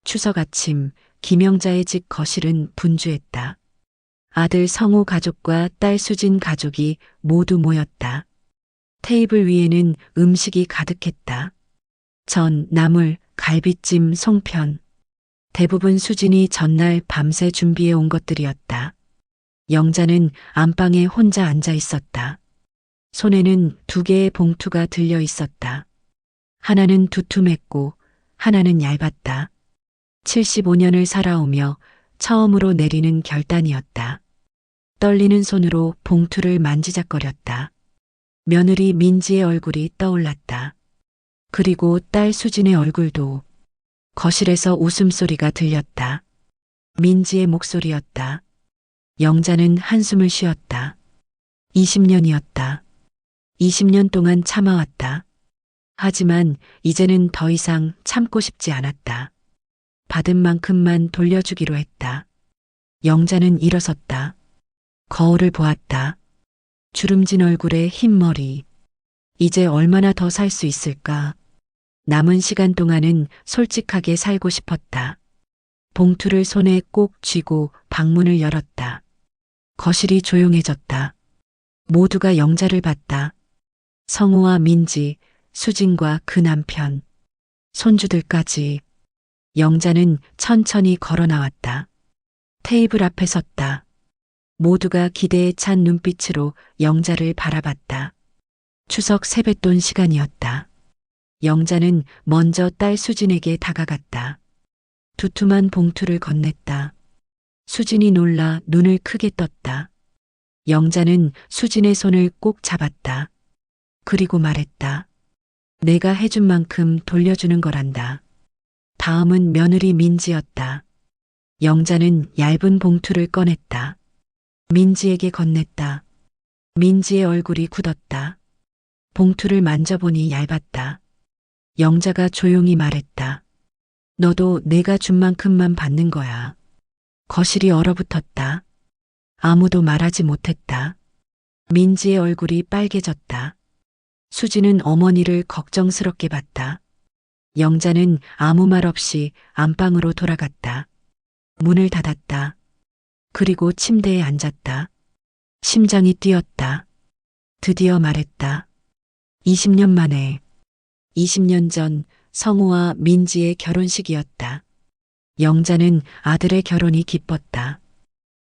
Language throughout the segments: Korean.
추석 아침 김영자의 집 거실은 분주했다. 아들 성우 가족과 딸 수진 가족이 모두 모였다. 테이블 위에는 음식이 가득했다. 전, 나물, 갈비찜, 송편. 대부분 수진이 전날 밤새 준비해 온 것들이었다. 영자는 안방에 혼자 앉아 있었다. 손에는 두 개의 봉투가 들려 있었다. 하나는 두툼했고 하나는 얇았다. 75년을 살아오며 처음으로 내리는 결단이었다. 떨리는 손으로 봉투를 만지작거렸다. 며느리 민지의 얼굴이 떠올랐다. 그리고 딸 수진의 얼굴도. 거실에서 웃음소리가 들렸다. 민지의 목소리였다. 영자는 한숨을 쉬었다. 20년이었다. 20년 동안 참아왔다. 하지만 이제는 더 이상 참고 싶지 않았다. 받은 만큼만 돌려주기로 했다. 영자는 일어섰다. 거울을 보았다. 주름진 얼굴에 흰 머리. 이제 얼마나 더 살 수 있을까? 남은 시간 동안은 솔직하게 살고 싶었다. 봉투를 손에 꼭 쥐고 방문을 열었다. 거실이 조용해졌다. 모두가 영자를 봤다. 성우와 민지, 수진과 그 남편, 손주들까지. 영자는 천천히 걸어 나왔다. 테이블 앞에 섰다. 모두가 기대에 찬 눈빛으로 영자를 바라봤다. 추석 세뱃돈 시간이었다. 영자는 먼저 딸 수진에게 다가갔다. 두툼한 봉투를 건넸다. 수진이 놀라 눈을 크게 떴다. 영자는 수진의 손을 꼭 잡았다. 그리고 말했다. 내가 해준 만큼 돌려주는 거란다. 다음은 며느리 민지였다. 영자는 얇은 봉투를 꺼냈다. 민지에게 건넸다. 민지의 얼굴이 굳었다. 봉투를 만져보니 얇았다. 영자가 조용히 말했다. 너도 내가 준 만큼만 받는 거야. 거실이 얼어붙었다. 아무도 말하지 못했다. 민지의 얼굴이 빨개졌다. 수지는 어머니를 걱정스럽게 봤다. 영자는 아무 말 없이 안방으로 돌아갔다. 문을 닫았다. 그리고 침대에 앉았다. 심장이 뛰었다. 드디어 말했다. 20년 만에. 20년 전 성우와 민지의 결혼식이었다. 영자는 아들의 결혼이 기뻤다.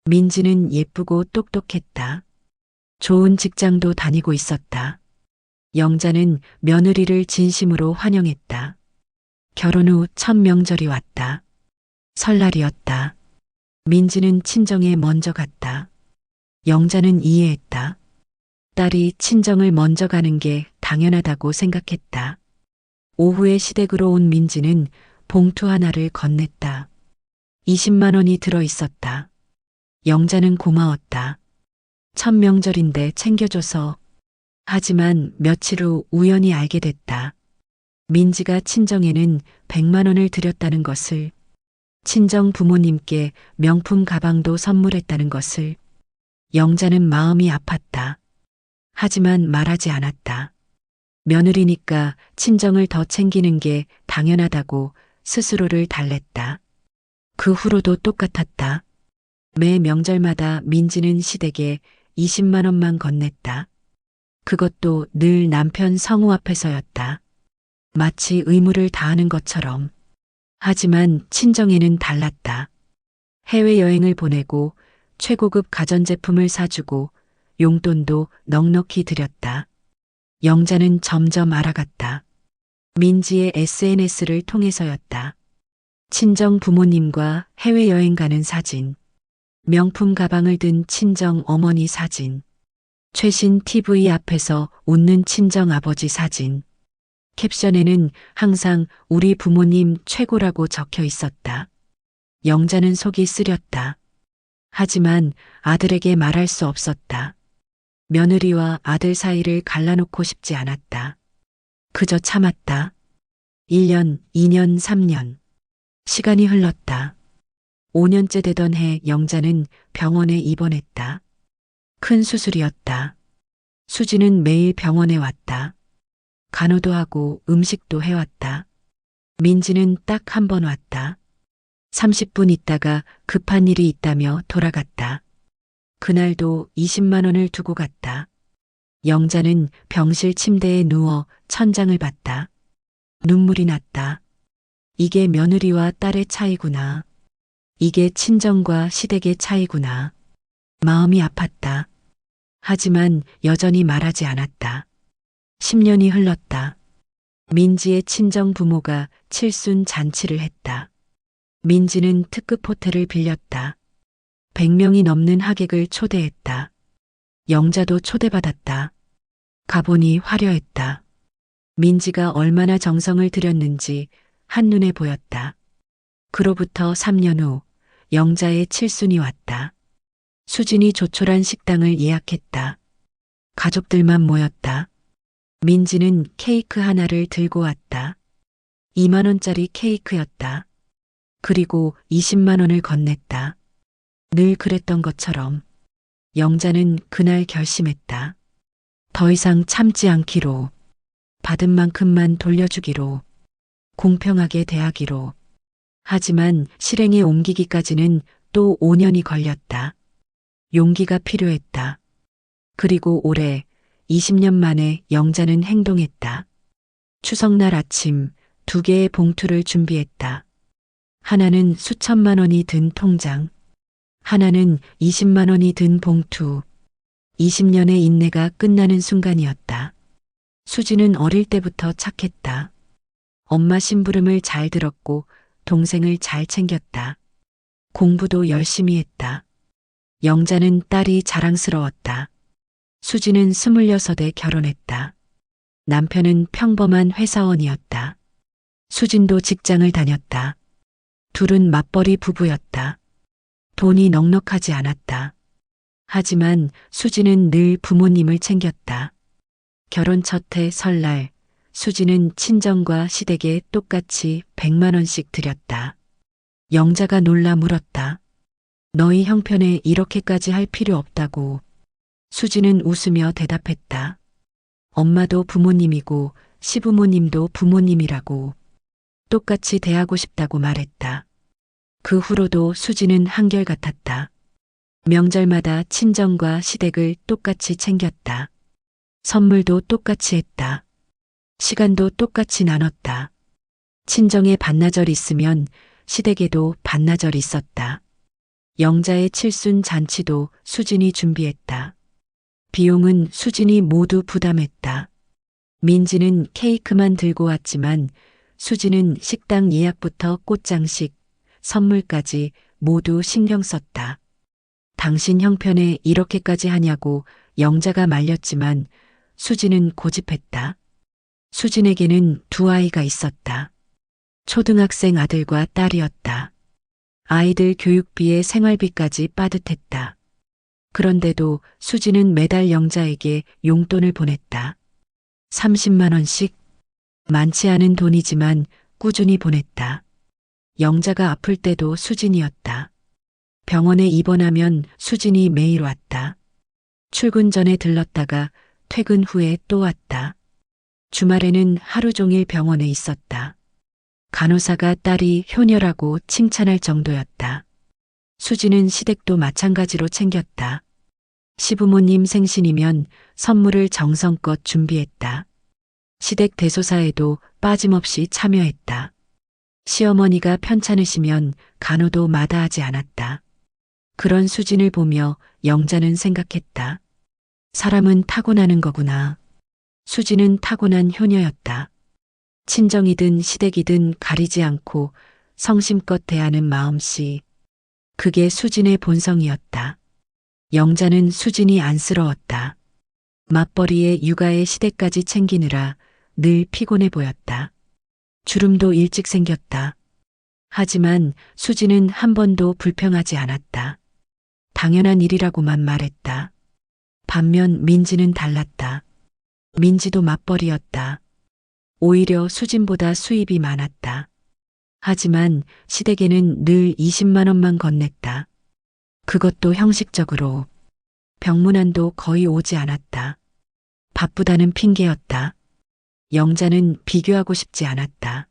민지는 예쁘고 똑똑했다. 좋은 직장도 다니고 있었다. 영자는 며느리를 진심으로 환영했다. 결혼 후 첫 명절이 왔다. 설날이었다. 민지는 친정에 먼저 갔다. 영자는 이해했다. 딸이 친정을 먼저 가는 게 당연하다고 생각했다. 오후에 시댁으로 온 민지는 봉투 하나를 건넸다. 20만 원이 들어 있었다. 영자는 고마웠다. 첫 명절인데 챙겨줘서. 하지만 며칠 후 우연히 알게 됐다. 민지가 친정에는 100만 원을 들였다는 것을, 친정 부모님께 명품 가방도 선물했다는 것을. 영자는 마음이 아팠다. 하지만 말하지 않았다. 며느리니까 친정을 더 챙기는 게 당연하다고 스스로를 달랬다. 그 후로도 똑같았다. 매 명절마다 민지는 시댁에 20만 원만 건넸다. 그것도 늘 남편 성우 앞에서였다. 마치 의무를 다하는 것처럼. 하지만 친정에는 달랐다. 해외여행을 보내고 최고급 가전제품을 사주고 용돈도 넉넉히 드렸다. 영자는 점점 알아갔다. 민지의 SNS를 통해서였다. 친정 부모님과 해외여행 가는 사진, 명품 가방을 든 친정 어머니 사진, 최신 TV 앞에서 웃는 친정 아버지 사진. 캡션에는 항상 우리 부모님 최고라고 적혀 있었다. 영자는 속이 쓰렸다. 하지만 아들에게 말할 수 없었다. 며느리와 아들 사이를 갈라놓고 싶지 않았다. 그저 참았다. 1년, 2년, 3년. 시간이 흘렀다. 5년째 되던 해 영자는 병원에 입원했다. 큰 수술이었다. 수지는 매일 병원에 왔다. 간호도 하고 음식도 해왔다. 민지는 딱 한 번 왔다. 30분 있다가 급한 일이 있다며 돌아갔다. 그날도 20만 원을 두고 갔다. 영자는 병실 침대에 누워 천장을 봤다. 눈물이 났다. 이게 며느리와 딸의 차이구나. 이게 친정과 시댁의 차이구나. 마음이 아팠다. 하지만 여전히 말하지 않았다. 10년이 흘렀다. 민지의 친정 부모가 칠순 잔치를 했다. 민지는 특급 호텔을 빌렸다. 100명이 넘는 하객을 초대했다. 영자도 초대받았다. 가보니 화려했다. 민지가 얼마나 정성을 들였는지 한눈에 보였다. 그로부터 3년 후 영자의 칠순이 왔다. 수진이 조촐한 식당을 예약했다. 가족들만 모였다. 민지는 케이크 하나를 들고 왔다. 2만 원짜리 케이크였다. 그리고 20만 원을 건넸다. 늘 그랬던 것처럼. 영자는 그날 결심했다. 더 이상 참지 않기로. 받은 만큼만 돌려주기로. 공평하게 대하기로. 하지만 실행에 옮기기까지는 또 5년이 걸렸다. 용기가 필요했다. 그리고 올해 20년 만에 영자는 행동했다. 추석날 아침 2개의 봉투를 준비했다. 하나는 수천만 원이 든 통장. 하나는 20만 원이 든 봉투. 20년의 인내가 끝나는 순간이었다. 수지는 어릴 때부터 착했다. 엄마 심부름을 잘 들었고 동생을 잘 챙겼다. 공부도 열심히 했다. 영자는 딸이 자랑스러웠다. 수지는 26에 결혼했다. 남편은 평범한 회사원이었다. 수진도 직장을 다녔다. 둘은 맞벌이 부부였다. 돈이 넉넉하지 않았다. 하지만 수지는 늘 부모님을 챙겼다. 결혼 첫해 설날 수지는 친정과 시댁에 똑같이 100만 원씩 드렸다. 영자가 놀라 물었다. 너희 형편에 이렇게까지 할 필요 없다고. 수지는 웃으며 대답했다. 엄마도 부모님이고 시부모님도 부모님이라고. 똑같이 대하고 싶다고 말했다. 그 후로도 수지는 한결같았다. 명절마다 친정과 시댁을 똑같이 챙겼다. 선물도 똑같이 했다. 시간도 똑같이 나눴다. 친정에 반나절 있으면 시댁에도 반나절 있었다. 영자의 칠순 잔치도 수진이 준비했다. 비용은 수진이 모두 부담했다. 민지는 케이크만 들고 왔지만 수진은 식당 예약부터 꽃장식, 선물까지 모두 신경 썼다. 당신 형편에 이렇게까지 하냐고 영자가 말렸지만 수진은 고집했다. 수진에게는 두 아이가 있었다. 초등학생 아들과 딸이었다. 아이들 교육비에 생활비까지 빠듯했다. 그런데도 수진은 매달 영자에게 용돈을 보냈다. 30만 원씩. 많지 않은 돈이지만 꾸준히 보냈다. 영자가 아플 때도 수진이었다. 병원에 입원하면 수진이 매일 왔다. 출근 전에 들렀다가 퇴근 후에 또 왔다. 주말에는 하루 종일 병원에 있었다. 간호사가 딸이 효녀라고 칭찬할 정도였다. 수지는 시댁도 마찬가지로 챙겼다. 시부모님 생신이면 선물을 정성껏 준비했다. 시댁 대소사에도 빠짐없이 참여했다. 시어머니가 편찮으시면 간호도 마다하지 않았다. 그런 수진을 보며 영자는 생각했다. 사람은 타고나는 거구나. 수지는 타고난 효녀였다. 친정이든 시댁이든 가리지 않고 성심껏 대하는 마음씨. 그게 수진의 본성이었다. 영자는 수진이 안쓰러웠다. 맞벌이에 육아에 시댁까지 챙기느라 늘 피곤해 보였다. 주름도 일찍 생겼다. 하지만 수진은 한 번도 불평하지 않았다. 당연한 일이라고만 말했다. 반면 민지는 달랐다. 민지도 맞벌이였다. 오히려 수진보다 수입이 많았다. 하지만 시댁에는 늘 20만 원만 건넸다. 그것도 형식적으로. 병문안도 거의 오지 않았다. 바쁘다는 핑계였다. 영자는 비교하고 싶지 않았다.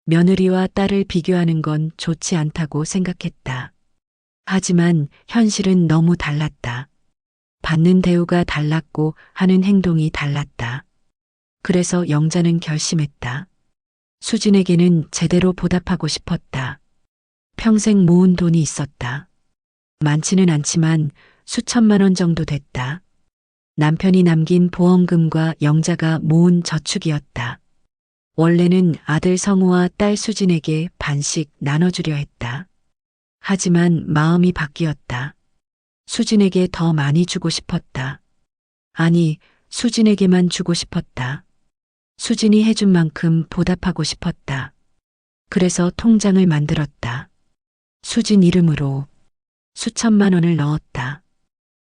며느리와 딸을 비교하는 건 좋지 않다고 생각했다. 하지만 현실은 너무 달랐다. 받는 대우가 달랐고 하는 행동이 달랐다. 그래서 영자는 결심했다. 수진에게는 제대로 보답하고 싶었다. 평생 모은 돈이 있었다. 많지는 않지만 수천만 원 정도 됐다. 남편이 남긴 보험금과 영자가 모은 저축이었다. 원래는 아들 성우와 딸 수진에게 반씩 나눠주려 했다. 하지만 마음이 바뀌었다. 수진에게 더 많이 주고 싶었다. 아니, 수진에게만 주고 싶었다. 수진이 해준 만큼 보답하고 싶었다. 그래서 통장을 만들었다. 수진 이름으로 수천만 원을 넣었다.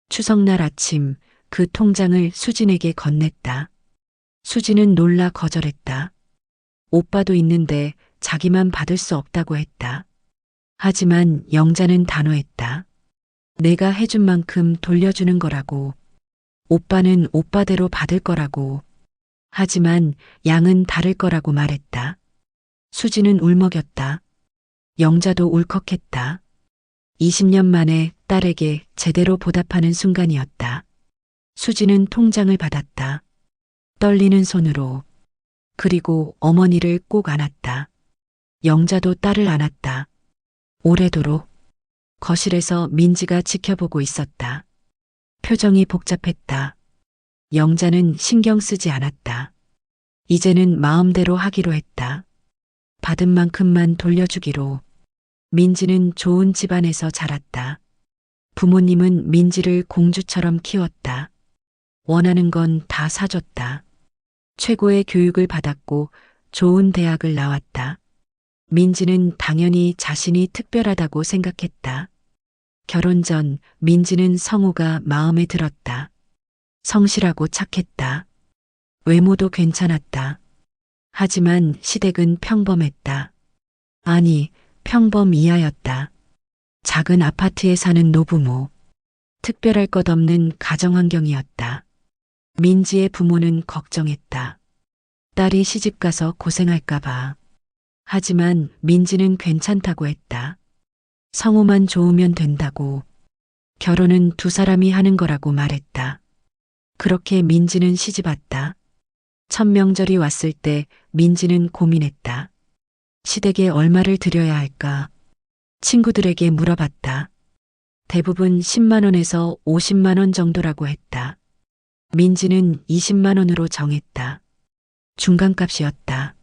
추석날 아침 그 통장을 수진에게 건넸다. 수진은 놀라 거절했다. 오빠도 있는데 자기만 받을 수 없다고 했다. 하지만 영자는 단호했다. 내가 해준 만큼 돌려주는 거라고. 오빠는 오빠대로 받을 거라고. 하지만 양은 다를 거라고 말했다. 수진은 울먹였다. 영자도 울컥했다. 20년 만에 딸에게 제대로 보답하는 순간이었다. 수진은 통장을 받았다. 떨리는 손으로. 그리고 어머니를 꼭 안았다. 영자도 딸을 안았다. 오래도록. 거실에서 민지가 지켜보고 있었다. 표정이 복잡했다. 영자는 신경 쓰지 않았다. 이제는 마음대로 하기로 했다. 받은 만큼만 돌려주기로. 민지는 좋은 집안에서 자랐다. 부모님은 민지를 공주처럼 키웠다. 원하는 건 다 사줬다. 최고의 교육을 받았고 좋은 대학을 나왔다. 민지는 당연히 자신이 특별하다고 생각했다. 결혼 전 민지는 성우가 마음에 들었다. 성실하고 착했다. 외모도 괜찮았다. 하지만 시댁은 평범했다. 아니, 평범 이하였다. 작은 아파트에 사는 노부모. 특별할 것 없는 가정환경이었다. 민지의 부모는 걱정했다. 딸이 시집가서 고생할까봐. 하지만 민지는 괜찮다고 했다. 성우만 좋으면 된다고. 결혼은 두 사람이 하는 거라고 말했다. 그렇게 민지는 시집왔다. 첫 명절이 왔을 때 민지는 고민했다. 시댁에 얼마를 드려야 할까? 친구들에게 물어봤다. 대부분 10만 원에서 50만 원 정도라고 했다. 민지는 20만 원으로 정했다. 중간값이었다.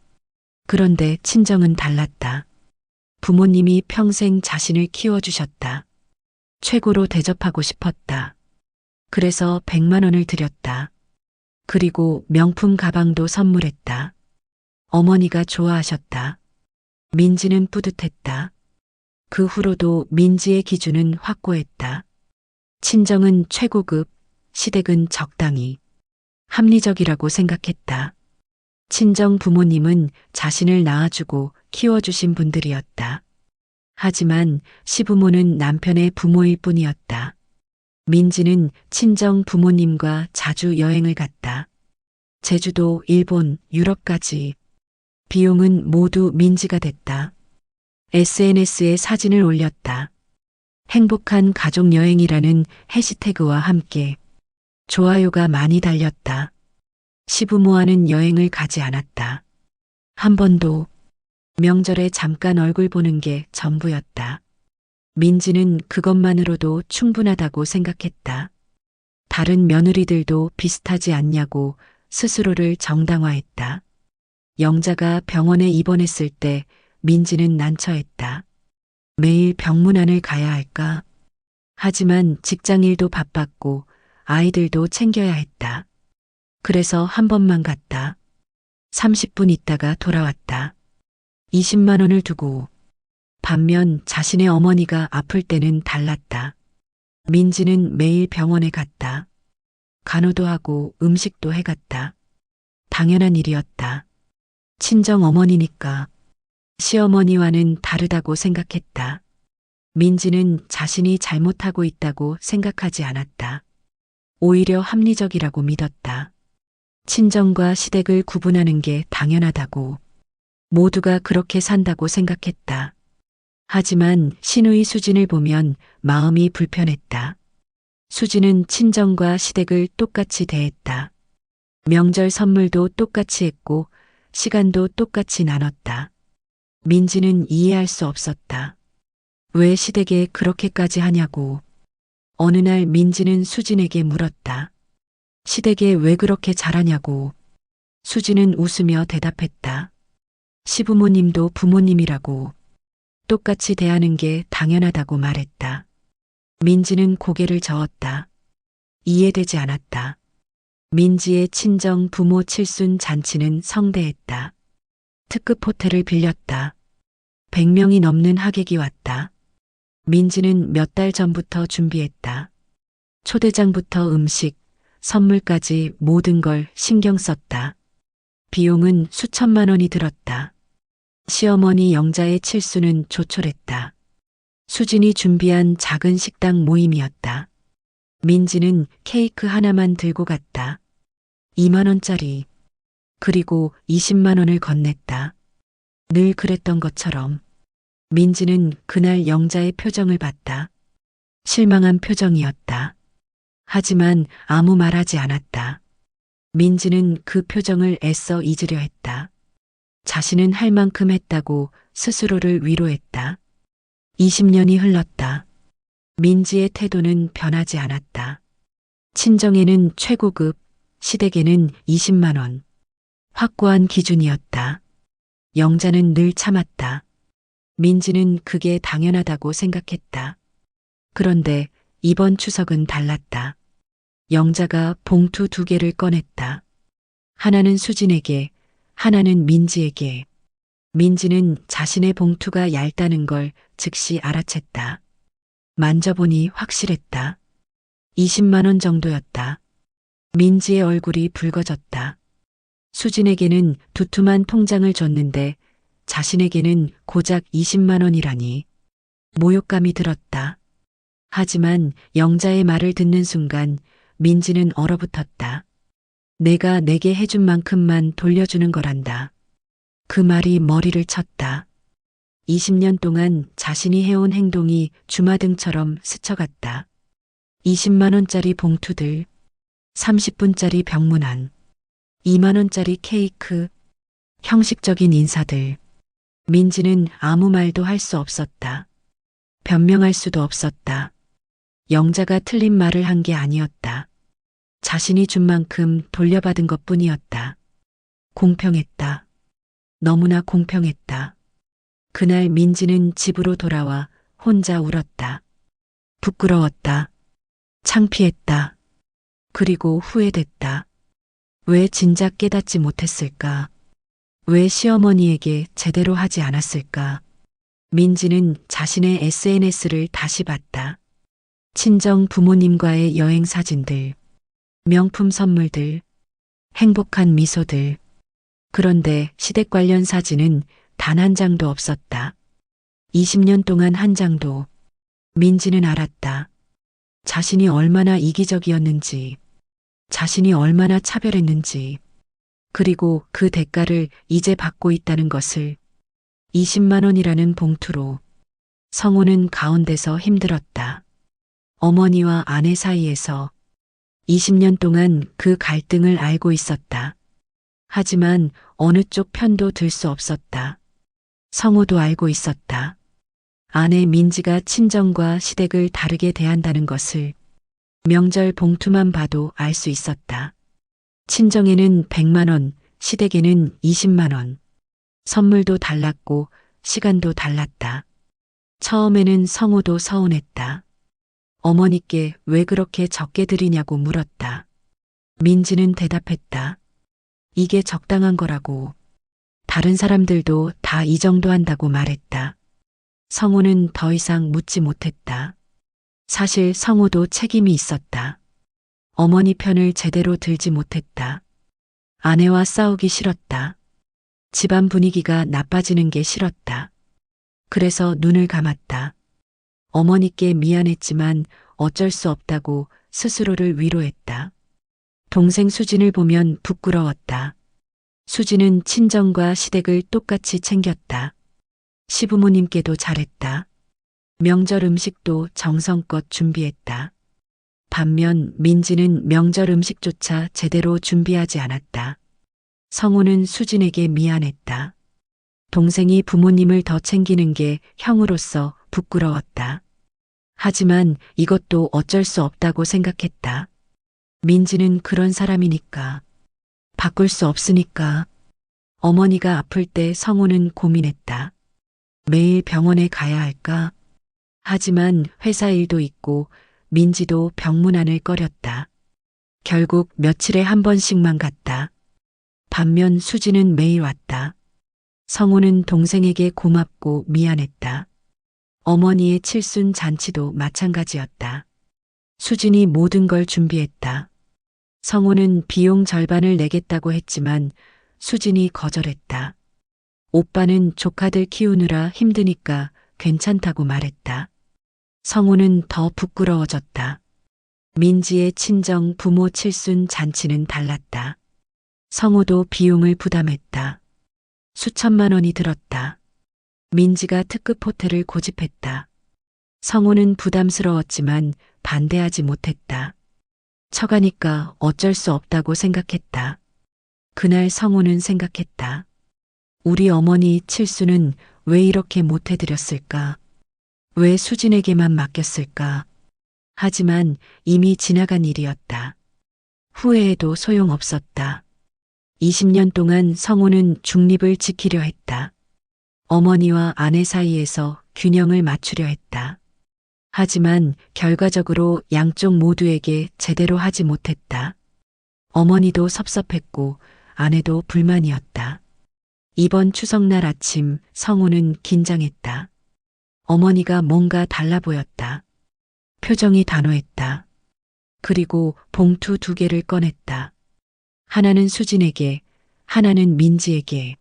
그런데 친정은 달랐다. 부모님이 평생 자신을 키워주셨다. 최고로 대접하고 싶었다. 그래서 100만 원을 드렸다. 그리고 명품 가방도 선물했다. 어머니가 좋아하셨다. 민지는 뿌듯했다. 그 후로도 민지의 기준은 확고했다. 친정은 최고급, 시댁은 적당히. 합리적이라고 생각했다. 친정 부모님은 자신을 낳아주고 키워주신 분들이었다. 하지만 시부모는 남편의 부모일 뿐이었다. 민지는 친정 부모님과 자주 여행을 갔다. 제주도, 일본, 유럽까지. 비용은 모두 민지가 댔다. SNS에 사진을 올렸다. 행복한 가족 여행이라는 해시태그와 함께 좋아요가 많이 달렸다. 시부모와는 여행을 가지 않았다. 한 번도. 명절에 잠깐 얼굴 보는 게 전부였다. 민지는 그것만으로도 충분하다고 생각했다. 다른 며느리들도 비슷하지 않냐고 스스로를 정당화했다. 영자가 병원에 입원했을 때 민지는 난처했다. 매일 병문안을 가야 할까? 하지만 직장일도 바빴고 아이들도 챙겨야 했다. 그래서 한 번만 갔다. 30분 있다가 돌아왔다. 20만 원을 두고. 반면 자신의 어머니가 아플 때는 달랐다. 민지는 매일 병원에 갔다. 간호도 하고 음식도 해갔다. 당연한 일이었다. 친정 어머니니까. 시어머니와는 다르다고 생각했다. 민지는 자신이 잘못하고 있다고 생각하지 않았다. 오히려 합리적이라고 믿었다. 친정과 시댁을 구분하는 게 당연하다고. 모두가 그렇게 산다고 생각했다. 하지만 신우이 수진을 보면 마음이 불편했다. 수진은 친정과 시댁을 똑같이 대했다. 명절 선물도 똑같이 했고 시간도 똑같이 나눴다. 민지는 이해할 수 없었다. 왜 시댁에 그렇게까지 하냐고. 어느 날 민지는 수진에게 물었다. 시댁에 왜 그렇게 잘하냐고. 수진은 웃으며 대답했다. 시부모님도 부모님이라고. 똑같이 대하는 게 당연하다고 말했다. 민지는 고개를 저었다. 이해되지 않았다. 민지의 친정 부모 칠순 잔치는 성대했다. 특급 호텔을 빌렸다. 100명이 넘는 하객이 왔다. 민지는 몇 달 전부터 준비했다. 초대장부터 음식, 선물까지 모든 걸 신경 썼다. 비용은 수천만 원이 들었다. 시어머니 영자의 칠수는 조촐했다. 수진이 준비한 작은 식당 모임이었다. 민지는 케이크 하나만 들고 갔다. 2만 원짜리. 그리고 20만 원을 건넸다. 늘 그랬던 것처럼. 민지는 그날 영자의 표정을 봤다. 실망한 표정이었다. 하지만 아무 말하지 않았다. 민지는 그 표정을 애써 잊으려 했다. 자신은 할 만큼 했다고 스스로를 위로했다. 20년이 흘렀다. 민지의 태도는 변하지 않았다. 친정에는 최고급, 시댁에는 20만 원. 확고한 기준이었다. 영자는 늘 참았다. 민지는 그게 당연하다고 생각했다. 그런데 이번 추석은 달랐다. 영자가 봉투 2개를 꺼냈다. 하나는 수진에게, 하나는 민지에게. 민지는 자신의 봉투가 얇다는 걸 즉시 알아챘다. 만져보니 확실했다. 20만 원 정도였다. 민지의 얼굴이 붉어졌다. 수진에게는 두툼한 통장을 줬는데 자신에게는 고작 20만 원이라니. 모욕감이 들었다. 하지만 영자의 말을 듣는 순간 민지는 얼어붙었다. 내가 내게 해준 만큼만 돌려주는 거란다. 그 말이 머리를 쳤다. 20년 동안 자신이 해온 행동이 주마등처럼 스쳐갔다. 20만 원짜리 봉투들, 30분짜리 병문안, 2만 원짜리 케이크, 형식적인 인사들. 민지는 아무 말도 할 수 없었다. 변명할 수도 없었다. 영자가 틀린 말을 한 게 아니었다. 자신이 준 만큼 돌려받은 것뿐이었다. 공평했다. 너무나 공평했다. 그날 민지는 집으로 돌아와 혼자 울었다. 부끄러웠다. 창피했다. 그리고 후회됐다. 왜 진작 깨닫지 못했을까? 왜 시어머니에게 제대로 하지 않았을까? 민지는 자신의 SNS를 다시 봤다. 친정 부모님과의 여행 사진들, 명품 선물들, 행복한 미소들. 그런데 시댁 관련 사진은 단 한 장도 없었다. 20년 동안 한 장도. 민지는 알았다. 자신이 얼마나 이기적이었는지, 자신이 얼마나 차별했는지, 그리고 그 대가를 이제 받고 있다는 것을. 20만 원이라는 봉투로. 성호는 가운데서 힘들었다. 어머니와 아내 사이에서 20년 동안 그 갈등을 알고 있었다. 하지만 어느 쪽 편도 들 수 없었다. 성호도 알고 있었다. 아내 민지가 친정과 시댁을 다르게 대한다는 것을. 명절 봉투만 봐도 알 수 있었다. 친정에는 100만 원, 시댁에는 20만 원. 선물도 달랐고 시간도 달랐다. 처음에는 성호도 서운했다. 어머니께 왜 그렇게 적게 드리냐고 물었다. 민지는 대답했다. 이게 적당한 거라고. 다른 사람들도 다 이 정도 한다고 말했다. 성호는 더 이상 묻지 못했다. 사실 성호도 책임이 있었다. 어머니 편을 제대로 들지 못했다. 아내와 싸우기 싫었다. 집안 분위기가 나빠지는 게 싫었다. 그래서 눈을 감았다. 어머니께 미안했지만 어쩔 수 없다고 스스로를 위로했다. 동생 수진을 보면 부끄러웠다. 수지는 친정과 시댁을 똑같이 챙겼다. 시부모님께도 잘했다. 명절 음식도 정성껏 준비했다. 반면 민지는 명절 음식조차 제대로 준비하지 않았다. 성우는 수진에게 미안했다. 동생이 부모님을 더 챙기는 게 형으로서 부끄러웠다. 하지만 이것도 어쩔 수 없다고 생각했다. 민지는 그런 사람이니까. 바꿀 수 없으니까. 어머니가 아플 때 성우는 고민했다. 매일 병원에 가야 할까? 하지만 회사 일도 있고 민지도 병문안을 꺼렸다. 결국 며칠에 한 번씩만 갔다. 반면 수지는 매일 왔다. 성우는 동생에게 고맙고 미안했다. 어머니의 칠순 잔치도 마찬가지였다. 수진이 모든 걸 준비했다. 성우는 비용 절반을 내겠다고 했지만 수진이 거절했다. 오빠는 조카들 키우느라 힘드니까 괜찮다고 말했다. 성우는 더 부끄러워졌다. 민지의 친정 부모 칠순 잔치는 달랐다. 성우도 비용을 부담했다. 수천만 원이 들었다. 민지가 특급 호텔을 고집했다. 성우는 부담스러웠지만 반대하지 못했다. 처가니까 어쩔 수 없다고 생각했다. 그날 성우는 생각했다. 우리 어머니 칠수는 왜 이렇게 못해드렸을까? 왜 수진에게만 맡겼을까? 하지만 이미 지나간 일이었다. 후회해도 소용없었다. 20년 동안 성우는 중립을 지키려 했다. 어머니와 아내 사이에서 균형을 맞추려 했다. 하지만 결과적으로 양쪽 모두에게 제대로 하지 못했다. 어머니도 섭섭했고 아내도 불만이었다. 이번 추석날 아침 성우는 긴장했다. 어머니가 뭔가 달라 보였다. 표정이 단호했다. 그리고 봉투 2개를 꺼냈다. 하나는 수진에게, 하나는 민지에게.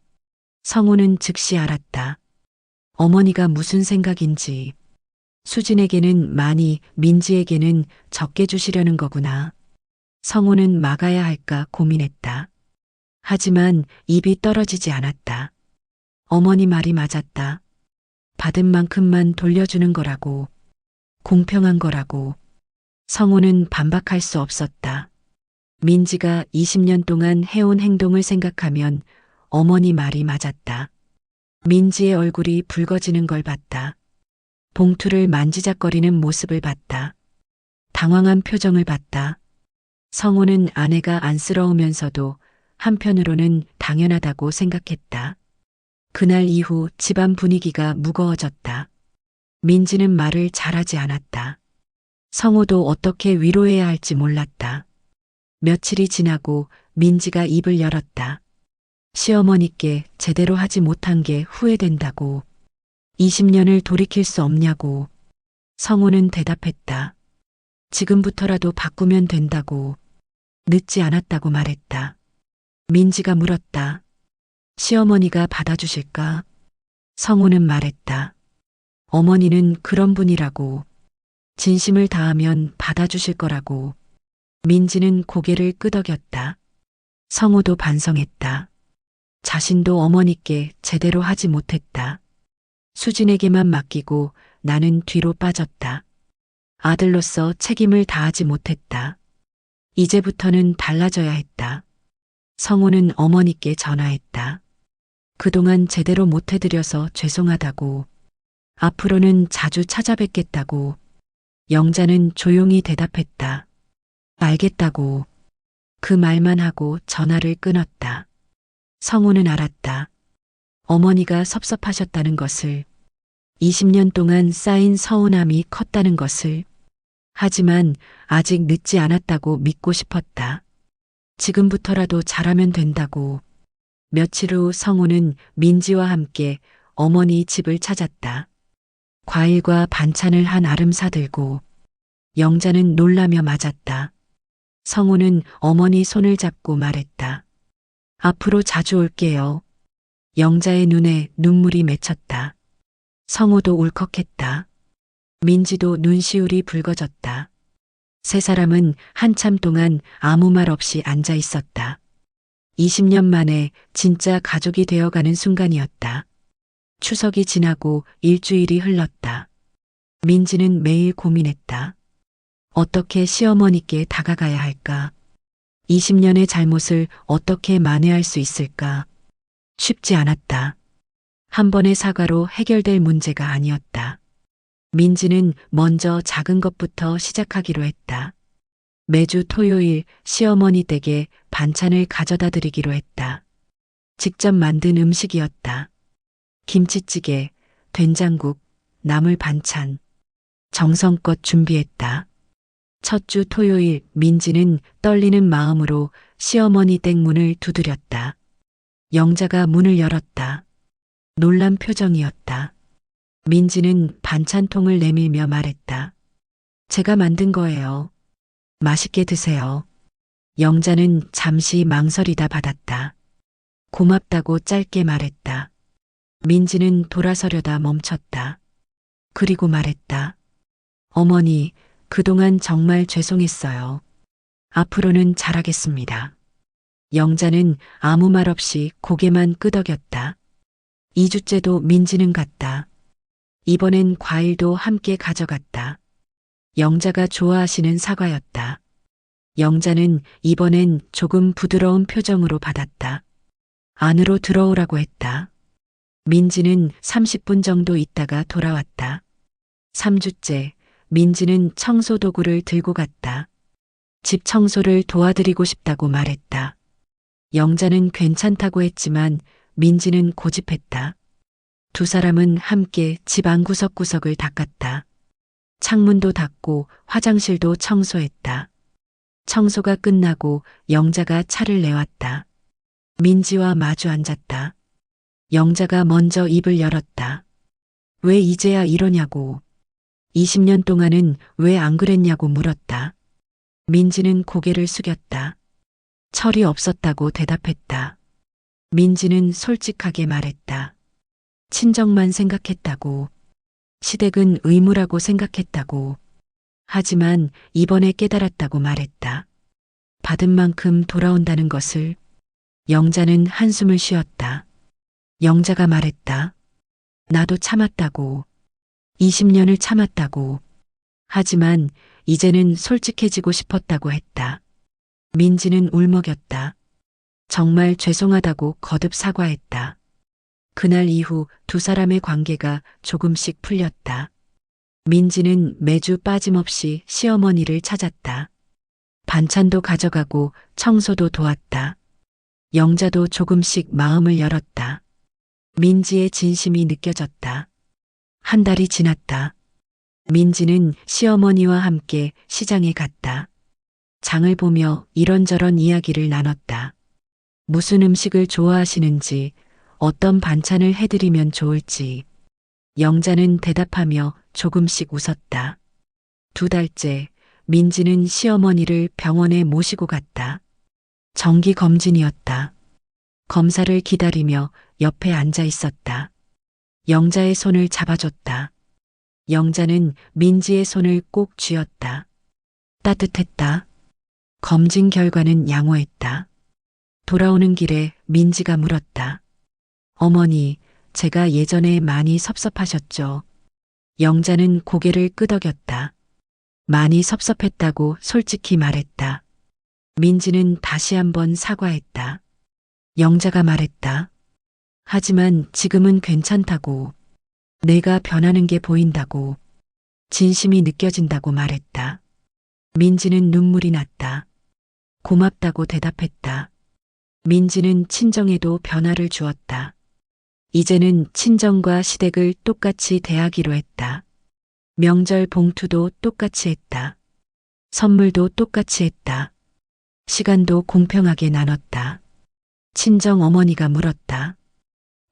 성우는 즉시 알았다. 어머니가 무슨 생각인지. 수진에게는 많이, 민지에게는 적게 주시려는 거구나. 성우는 막아야 할까 고민했다. 하지만 입이 떨어지지 않았다. 어머니 말이 맞았다. 받은 만큼만 돌려주는 거라고. 공평한 거라고. 성우는 반박할 수 없었다. 민지가 20년 동안 해온 행동을 생각하면 어머니 말이 맞았다. 민지의 얼굴이 붉어지는 걸 봤다. 봉투를 만지작거리는 모습을 봤다. 당황한 표정을 봤다. 성우는 아내가 안쓰러우면서도 한편으로는 당연하다고 생각했다. 그날 이후 집안 분위기가 무거워졌다. 민지는 말을 잘하지 않았다. 성우도 어떻게 위로해야 할지 몰랐다. 며칠이 지나고 민지가 입을 열었다. 시어머니께 제대로 하지 못한 게 후회된다고. 20년을 돌이킬 수 없냐고. 성우는 대답했다. 지금부터라도 바꾸면 된다고. 늦지 않았다고 말했다. 민지가 물었다. 시어머니가 받아주실까? 성우는 말했다. 어머니는 그런 분이라고. 진심을 다하면 받아주실 거라고. 민지는 고개를 끄덕였다. 성우도 반성했다. 자신도 어머니께 제대로 하지 못했다. 수진에게만 맡기고 나는 뒤로 빠졌다. 아들로서 책임을 다하지 못했다. 이제부터는 달라져야 했다. 성우는 어머니께 전화했다. 그동안 제대로 못해드려서 죄송하다고. 앞으로는 자주 찾아뵙겠다고. 영자는 조용히 대답했다. 알겠다고. 그 말만 하고 전화를 끊었다. 성우는 알았다. 어머니가 섭섭하셨다는 것을. 20년 동안 쌓인 서운함이 컸다는 것을. 하지만 아직 늦지 않았다고 믿고 싶었다. 지금부터라도 잘하면 된다고. 며칠 후 성우는 민지와 함께 어머니 집을 찾았다. 과일과 반찬을 한 아름 사들고. 영자는 놀라며 맞았다. 성우는 어머니 손을 잡고 말했다. 앞으로 자주 올게요. 영자의 눈에 눈물이 맺혔다. 성우도 울컥했다. 민지도 눈시울이 붉어졌다. 세 사람은 한참 동안 아무 말 없이 앉아 있었다. 20년 만에 진짜 가족이 되어가는 순간이었다. 추석이 지나고 일주일이 흘렀다. 민지는 매일 고민했다. 어떻게 시어머니께 다가가야 할까? 20년의 잘못을 어떻게 만회할 수 있을까? 쉽지 않았다. 한 번의 사과로 해결될 문제가 아니었다. 민지는 먼저 작은 것부터 시작하기로 했다. 매주 토요일 시어머니 댁에 반찬을 가져다 드리기로 했다. 직접 만든 음식이었다. 김치찌개, 된장국, 나물 반찬. 정성껏 준비했다. 첫 주 토요일 민지는 떨리는 마음으로 시어머니 댁 문을 두드렸다. 영자가 문을 열었다. 놀란 표정이었다. 민지는 반찬통을 내밀며 말했다. 제가 만든 거예요. 맛있게 드세요. 영자는 잠시 망설이다 받았다. 고맙다고 짧게 말했다. 민지는 돌아서려다 멈췄다. 그리고 말했다. 어머니, 그동안 정말 죄송했어요. 앞으로는 잘하겠습니다. 영자는 아무 말 없이 고개만 끄덕였다. 2주째도 민지는 갔다. 이번엔 과일도 함께 가져갔다. 영자가 좋아하시는 사과였다. 영자는 이번엔 조금 부드러운 표정으로 받았다. 안으로 들어오라고 했다. 민지는 30분 정도 있다가 돌아왔다. 3주째, 민지는 청소 도구를 들고 갔다. 집 청소를 도와드리고 싶다고 말했다. 영자는 괜찮다고 했지만 민지는 고집했다. 두 사람은 함께 집 안 구석구석을 닦았다. 창문도 닦고 화장실도 청소했다. 청소가 끝나고 영자가 차를 내왔다. 민지와 마주 앉았다. 영자가 먼저 입을 열었다. 왜 이제야 이러냐고. 20년 동안은 왜 안 그랬냐고 물었다. 민지는 고개를 숙였다. 철이 없었다고 대답했다. 민지는 솔직하게 말했다. 친정만 생각했다고. 시댁은 의무라고 생각했다고. 하지만 이번에 깨달았다고 말했다. 받은 만큼 돌아온다는 것을. 영자는 한숨을 쉬었다. 영자가 말했다. 나도 참았다고. 20년을 참았다고. 하지만 이제는 솔직해지고 싶었다고 했다. 민지는 울먹였다. 정말 죄송하다고 거듭 사과했다. 그날 이후 두 사람의 관계가 조금씩 풀렸다. 민지는 매주 빠짐없이 시어머니를 찾았다. 반찬도 가져가고 청소도 도왔다. 영자도 조금씩 마음을 열었다. 민지의 진심이 느껴졌다. 한 달이 지났다. 민지는 시어머니와 함께 시장에 갔다. 장을 보며 이런저런 이야기를 나눴다. 무슨 음식을 좋아하시는지, 어떤 반찬을 해드리면 좋을지. 영자는 대답하며 조금씩 웃었다. 2달째 민지는 시어머니를 병원에 모시고 갔다. 정기 검진이었다. 검사를 기다리며 옆에 앉아 있었다. 영자의 손을 잡아줬다. 영자는 민지의 손을 꼭 쥐었다. 따뜻했다. 검진 결과는 양호했다. 돌아오는 길에 민지가 물었다. 어머니, 제가 예전에 많이 섭섭하셨죠? 영자는 고개를 끄덕였다. 많이 섭섭했다고 솔직히 말했다. 민지는 다시 한번 사과했다. 영자가 말했다. 하지만 지금은 괜찮다고. 내가 변하는 게 보인다고. 진심이 느껴진다고 말했다. 민지는 눈물이 났다. 고맙다고 대답했다. 민지는 친정에도 변화를 주었다. 이제는 친정과 시댁을 똑같이 대하기로 했다. 명절 봉투도 똑같이 했다. 선물도 똑같이 했다. 시간도 공평하게 나눴다. 친정 어머니가 물었다.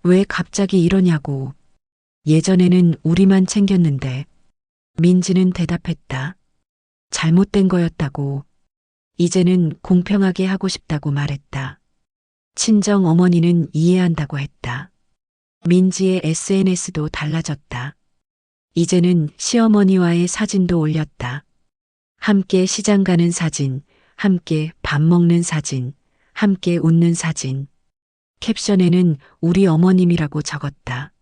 왜 갑자기 이러냐고. 예전에는 우리만 챙겼는데. 민지는 대답했다. 잘못된 거였다고. 이제는 공평하게 하고 싶다고 말했다. 친정 어머니는 이해한다고 했다. 민지의 SNS도 달라졌다. 이제는 시어머니와의 사진도 올렸다. 함께 시장 가는 사진, 함께 밥 먹는 사진, 함께 웃는 사진. 캡션에는 우리 어머님이라고 적었다.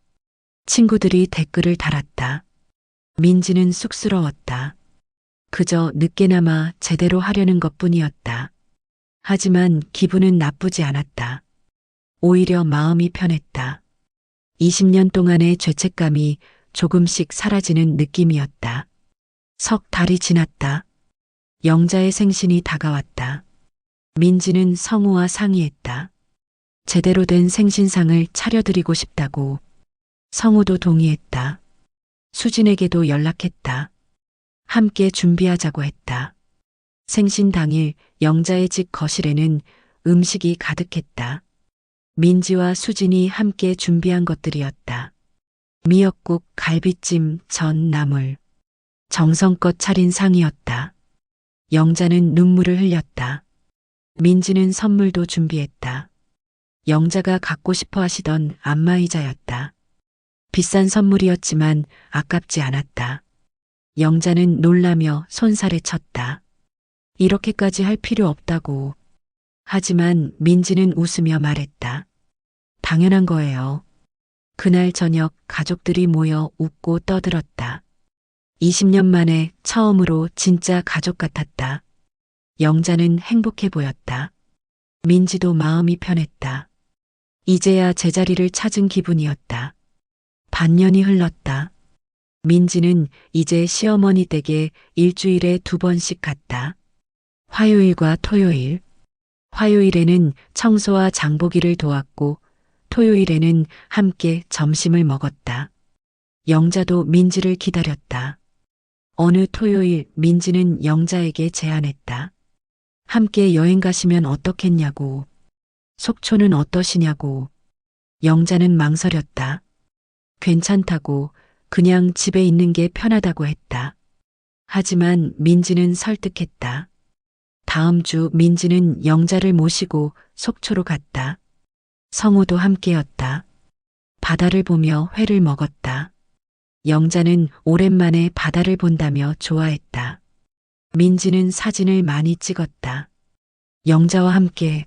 친구들이 댓글을 달았다. 민지는 쑥스러웠다. 그저 늦게나마 제대로 하려는 것뿐이었다. 하지만 기분은 나쁘지 않았다. 오히려 마음이 편했다. 20년 동안의 죄책감이 조금씩 사라지는 느낌이었다. 석 달이 지났다. 영자의 생신이 다가왔다. 민지는 성우와 상의했다. 제대로 된 생신상을 차려드리고 싶다고. 성우도 동의했다. 수진에게도 연락했다. 함께 준비하자고 했다. 생신 당일 영자의 집 거실에는 음식이 가득했다. 민지와 수진이 함께 준비한 것들이었다. 미역국, 갈비찜, 전, 나물. 정성껏 차린 상이었다. 영자는 눈물을 흘렸다. 민지는 선물도 준비했다. 영자가 갖고 싶어 하시던 안마의자였다. 비싼 선물이었지만 아깝지 않았다. 영자는 놀라며 손살에 쳤다. 이렇게까지 할 필요 없다고. 하지만 민지는 웃으며 말했다. 당연한 거예요. 그날 저녁 가족들이 모여 웃고 떠들었다. 20년 만에 처음으로 진짜 가족 같았다. 영자는 행복해 보였다. 민지도 마음이 편했다. 이제야 제자리를 찾은 기분이었다. 반년이 흘렀다. 민지는 이제 시어머니 댁에 일주일에 2번씩 갔다. 화요일과 토요일. 화요일에는 청소와 장보기를 도왔고 토요일에는 함께 점심을 먹었다. 영자도 민지를 기다렸다. 어느 토요일 민지는 영자에게 제안했다. 함께 여행 가시면 어떻겠냐고. 속초는 어떠시냐고. 영자는 망설였다. 괜찮다고, 그냥 집에 있는 게 편하다고 했다. 하지만 민지는 설득했다. 다음 주 민지는 영자를 모시고 속초로 갔다. 성우도 함께였다. 바다를 보며 회를 먹었다. 영자는 오랜만에 바다를 본다며 좋아했다. 민지는 사진을 많이 찍었다. 영자와 함께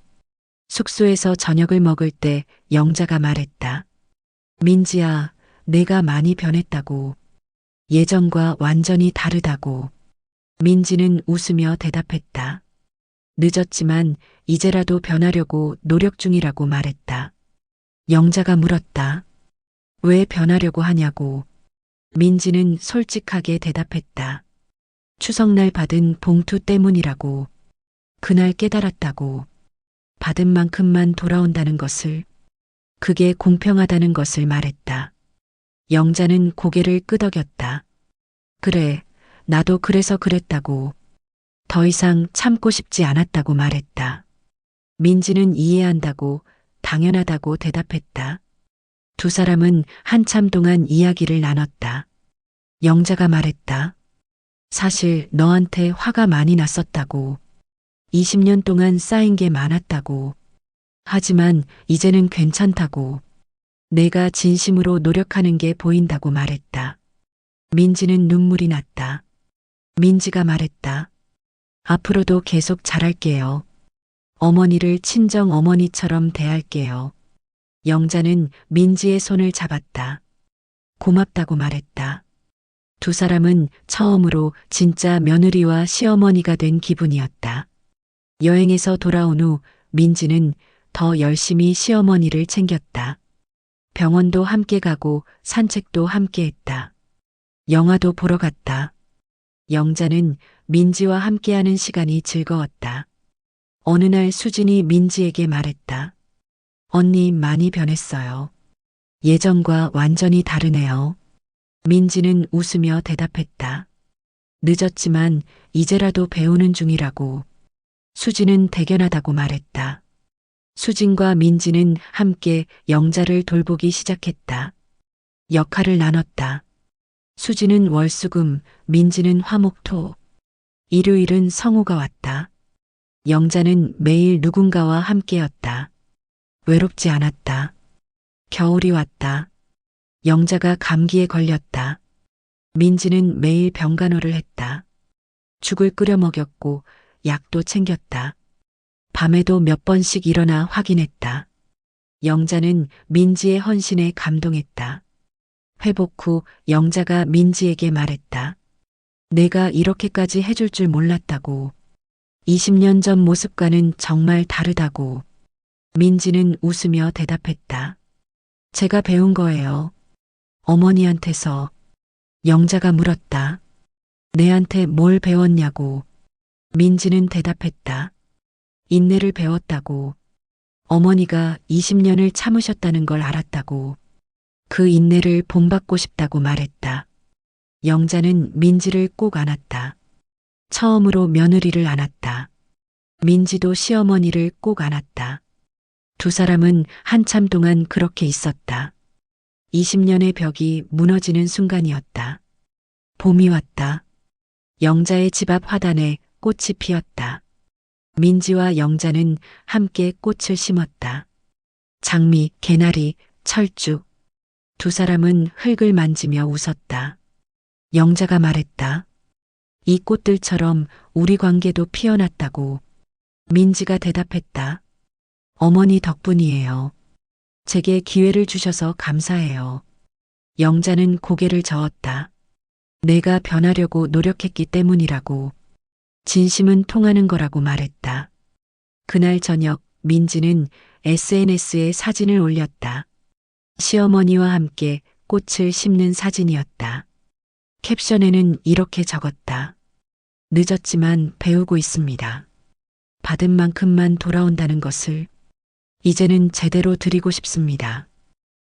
숙소에서 저녁을 먹을 때 영자가 말했다. 민지야, 내가 많이 변했다고. 예전과 완전히 다르다고. 민지는 웃으며 대답했다. 늦었지만 이제라도 변하려고 노력 중이라고 말했다. 영자가 물었다. 왜 변하려고 하냐고. 민지는 솔직하게 대답했다. 추석날 받은 봉투 때문이라고. 그날 깨달았다고. 받은 만큼만 돌아온다는 것을, 그게 공평하다는 것을 말했다. 영자는 고개를 끄덕였다. 그래, 나도 그래서 그랬다고. 더 이상 참고 싶지 않았다고 말했다. 민지는 이해한다고, 당연하다고 대답했다. 두 사람은 한참 동안 이야기를 나눴다. 영자가 말했다. 사실 너한테 화가 많이 났었다고. 20년 동안 쌓인 게 많았다고. 하지만 이제는 괜찮다고. 내가 진심으로 노력하는 게 보인다고 말했다. 민지는 눈물이 났다. 민지가 말했다. 앞으로도 계속 잘할게요. 어머니를 친정 어머니처럼 대할게요. 영자는 민지의 손을 잡았다. 고맙다고 말했다. 두 사람은 처음으로 진짜 며느리와 시어머니가 된 기분이었다. 여행에서 돌아온 후 민지는 더 열심히 시어머니를 챙겼다. 병원도 함께 가고 산책도 함께 했다. 영화도 보러 갔다. 영자는 민지와 함께하는 시간이 즐거웠다. 어느 날 수진이 민지에게 말했다. 언니 많이 변했어요. 예전과 완전히 다르네요. 민지는 웃으며 대답했다. 늦었지만 이제라도 배우는 중이라고. 수진은 대견하다고 말했다. 수진과 민지는 함께 영자를 돌보기 시작했다. 역할을 나눴다. 수진은 월수금, 민지는 화목토. 일요일은 성우가 왔다. 영자는 매일 누군가와 함께였다. 외롭지 않았다. 겨울이 왔다. 영자가 감기에 걸렸다. 민지는 매일 병간호를 했다. 죽을 끓여 먹였고 약도 챙겼다. 밤에도 몇 번씩 일어나 확인했다. 영자는 민지의 헌신에 감동했다. 회복 후 영자가 민지에게 말했다. 내가 이렇게까지 해줄 줄 몰랐다고. 20년 전 모습과는 정말 다르다고. 민지는 웃으며 대답했다. 제가 배운 거예요. 어머니한테서. 영자가 물었다. 내한테 뭘 배웠냐고. 민지는 대답했다. 인내를 배웠다고. 어머니가 20년을 참으셨다는 걸 알았다고. 그 인내를 본받고 싶다고 말했다. 영자는 민지를 꼭 안았다. 처음으로 며느리를 안았다. 민지도 시어머니를 꼭 안았다. 두 사람은 한참 동안 그렇게 있었다. 20년의 벽이 무너지는 순간이었다. 봄이 왔다. 영자의 집 앞 화단에 꽃이 피었다. 민지와 영자는 함께 꽃을 심었다. 장미, 개나리, 철쭉. 두 사람은 흙을 만지며 웃었다. 영자가 말했다. 이 꽃들처럼 우리 관계도 피어났다고. 민지가 대답했다. 어머니 덕분이에요. 제게 기회를 주셔서 감사해요. 영자는 고개를 저었다. 내가 변하려고 노력했기 때문이라고. 진심은 통하는 거라고 말했다. 그날 저녁 민지는 SNS에 사진을 올렸다. 시어머니와 함께 꽃을 심는 사진이었다. 캡션에는 이렇게 적었다. 늦었지만 배우고 있습니다. 받은 만큼만 돌아온다는 것을 이제는 제대로 드리고 싶습니다.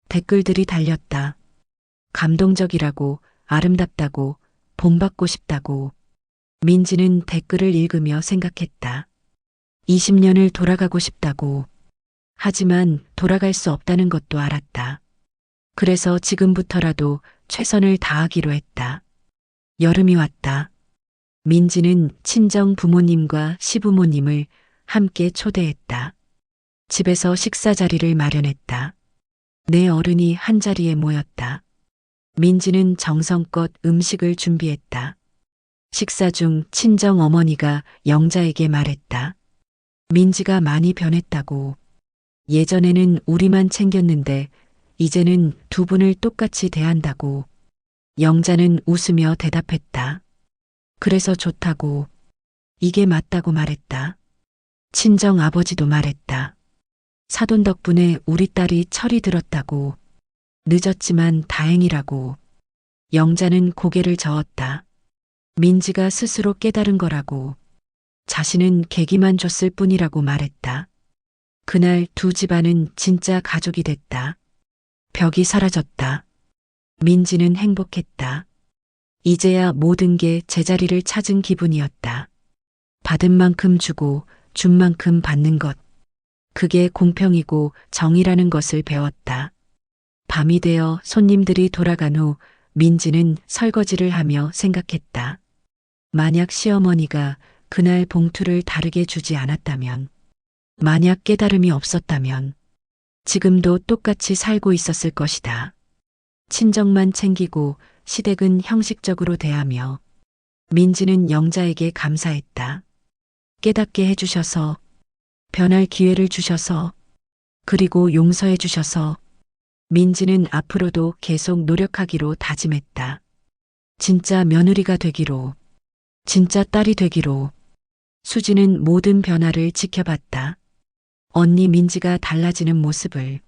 댓글들이 달렸다. 감동적이라고, 아름답다고, 본받고 싶다고. 민지는 댓글을 읽으며 생각했다. 20년을 돌아가고 싶다고. 하지만 돌아갈 수 없다는 것도 알았다. 그래서 지금부터라도 최선을 다하기로 했다. 여름이 왔다. 민지는 친정 부모님과 시부모님을 함께 초대했다. 집에서 식사 자리를 마련했다. 네 어른이 한자리에 모였다. 민지는 정성껏 음식을 준비했다. 식사 중 친정 어머니가 영자에게 말했다. 민지가 많이 변했다고. 예전에는 우리만 챙겼는데 이제는 두 분을 똑같이 대한다고. 영자는 웃으며 대답했다. 그래서 좋다고. 이게 맞다고 말했다. 친정 아버지도 말했다. 사돈 덕분에 우리 딸이 철이 들었다고. 늦었지만 다행이라고. 영자는 고개를 저었다. 민지가 스스로 깨달은 거라고. 자신은 계기만 줬을 뿐이라고 말했다. 그날 두 집안은 진짜 가족이 됐다. 벽이 사라졌다. 민지는 행복했다. 이제야 모든 게 제자리를 찾은 기분이었다. 받은 만큼 주고 준 만큼 받는 것. 그게 공평이고 정의라는 것을 배웠다. 밤이 되어 손님들이 돌아간 후 민지는 설거지를 하며 생각했다. 만약 시어머니가 그날 봉투를 다르게 주지 않았다면, 만약 깨달음이 없었다면, 지금도 똑같이 살고 있었을 것이다. 친정만 챙기고 시댁은 형식적으로 대하며. 민지는 영자에게 감사했다. 깨닫게 해주셔서, 변할 기회를 주셔서, 그리고 용서해 주셔서. 민지는 앞으로도 계속 노력하기로 다짐했다. 진짜 며느리가 되기로, 진짜 딸이 되기로. 수지는 모든 변화를 지켜봤다. 언니 민지가 달라지는 모습을,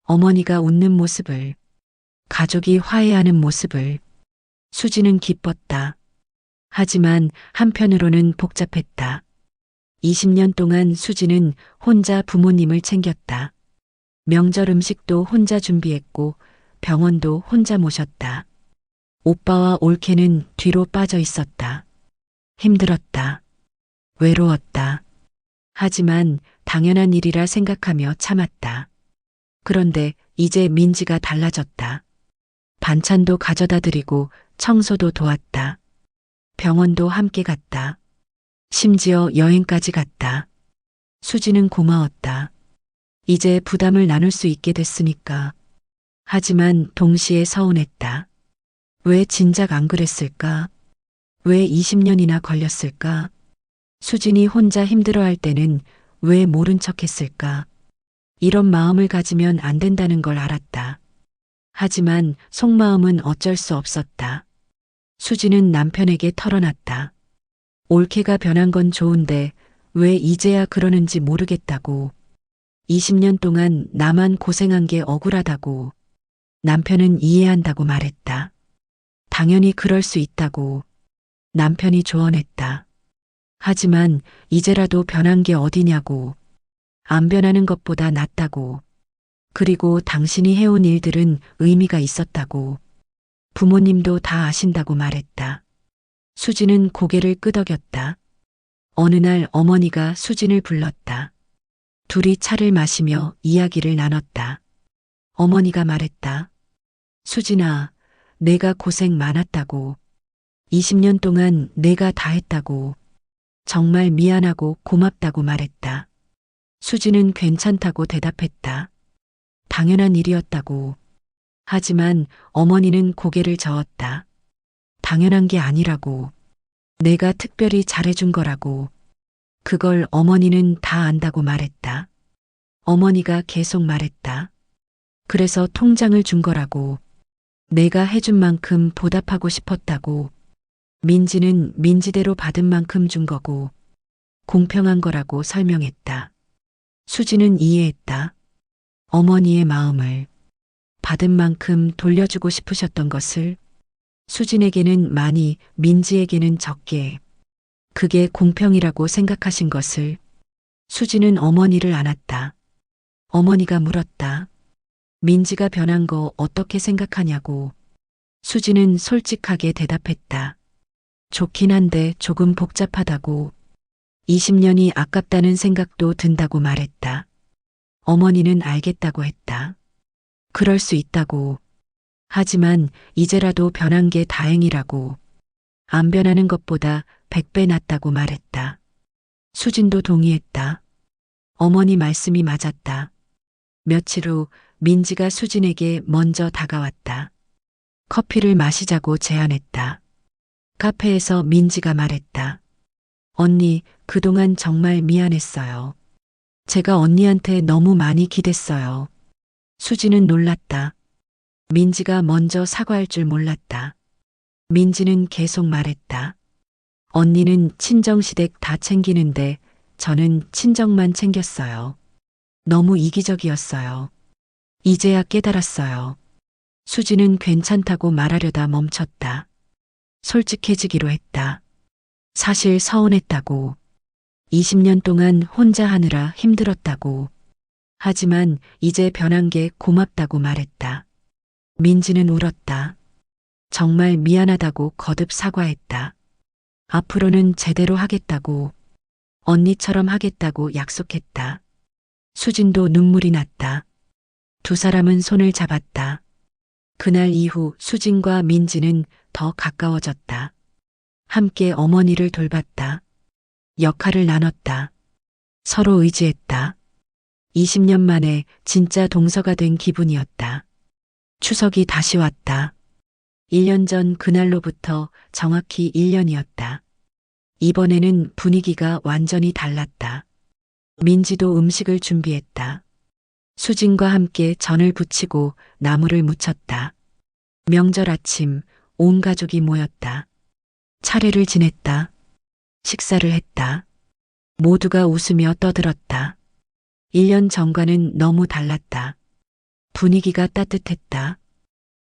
어머니가 웃는 모습을, 가족이 화해하는 모습을. 수지는 기뻤다. 하지만 한편으로는 복잡했다. 20년 동안 수지는 혼자 부모님을 챙겼다. 명절 음식도 혼자 준비했고 병원도 혼자 모셨다. 오빠와 올케는 뒤로 빠져 있었다. 힘들었다. 외로웠다. 하지만 당연한 일이라 생각하며 참았다. 그런데 이제 민지가 달라졌다. 반찬도 가져다 드리고 청소도 도왔다. 병원도 함께 갔다. 심지어 여행까지 갔다. 수지는 고마웠다. 이제 부담을 나눌 수 있게 됐으니까. 하지만 동시에 서운했다. 왜 진작 안 그랬을까? 왜 20년이나 걸렸을까? 수진이 혼자 힘들어할 때는 왜 모른 척 했을까? 이런 마음을 가지면 안 된다는 걸 알았다. 하지만 속마음은 어쩔 수 없었다. 수지는 남편에게 털어놨다. 올케가 변한 건 좋은데 왜 이제야 그러는지 모르겠다고. 20년 동안 나만 고생한 게 억울하다고. 남편은 이해한다고 말했다. 당연히 그럴 수 있다고. 남편이 조언했다. 하지만 이제라도 변한 게 어디냐고. 안 변하는 것보다 낫다고. 그리고 당신이 해온 일들은 의미가 있었다고. 부모님도 다 아신다고 말했다. 수진은 고개를 끄덕였다. 어느 날 어머니가 수진을 불렀다. 둘이 차를 마시며 이야기를 나눴다. 어머니가 말했다. 수진아, 내가 고생 많았다고. 20년 동안 내가 다 했다고. 정말 미안하고 고맙다고 말했다. 수진은 괜찮다고 대답했다. 당연한 일이었다고. 하지만 어머니는 고개를 저었다. 당연한 게 아니라고. 내가 특별히 잘해준 거라고. 그걸 어머니는 다 안다고 말했다. 어머니가 계속 말했다. 그래서 통장을 준 거라고. 내가 해준 만큼 보답하고 싶었다고. 민지는 민지대로 받은 만큼 준 거고. 공평한 거라고 설명했다. 수지는 이해했다. 어머니의 마음을. 받은 만큼 돌려주고 싶으셨던 것을. 수진에게는 많이, 민지에게는 적게. 그게 공평이라고 생각하신 것을. 수지는 어머니를 안았다. 어머니가 물었다. 민지가 변한 거 어떻게 생각하냐고. 수지는 솔직하게 대답했다. 좋긴 한데 조금 복잡하다고. 20년이 아깝다는 생각도 든다고 말했다. 어머니는 알겠다고 했다. 그럴 수 있다고. 하지만 이제라도 변한 게 다행이라고. 안 변하는 것보다 100배 낫다고 말했다. 수진도 동의했다. 어머니 말씀이 맞았다. 며칠 후 민지가 수진에게 먼저 다가왔다. 커피를 마시자고 제안했다. 카페에서 민지가 말했다. 언니, 그동안 정말 미안했어요. 제가 언니한테 너무 많이 기댔어요. 수지는 놀랐다. 민지가 먼저 사과할 줄 몰랐다. 민지는 계속 말했다. 언니는 친정시댁 다 챙기는데 저는 친정만 챙겼어요. 너무 이기적이었어요. 이제야 깨달았어요. 수지는 괜찮다고 말하려다 멈췄다. 솔직해지기로 했다. 사실 서운했다고. 20년 동안 혼자 하느라 힘들었다고. 하지만 이제 변한 게 고맙다고 말했다. 민지는 울었다. 정말 미안하다고 거듭 사과했다. 앞으로는 제대로 하겠다고. 언니처럼 하겠다고 약속했다. 수진도 눈물이 났다. 두 사람은 손을 잡았다. 그날 이후 수진과 민지는 더 가까워졌다. 함께 어머니를 돌봤다. 역할을 나눴다. 서로 의지했다. 20년 만에 진짜 동서가 된 기분이었다. 추석이 다시 왔다. 1년 전 그날로부터 정확히 1년이었다. 이번에는 분위기가 완전히 달랐다. 민지도 음식을 준비했다. 수진과 함께 전을 부치고 나물을 무쳤다. 명절 아침 온 가족이 모였다. 차례를 지냈다. 식사를 했다. 모두가 웃으며 떠들었다. 1년 전과는 너무 달랐다. 분위기가 따뜻했다.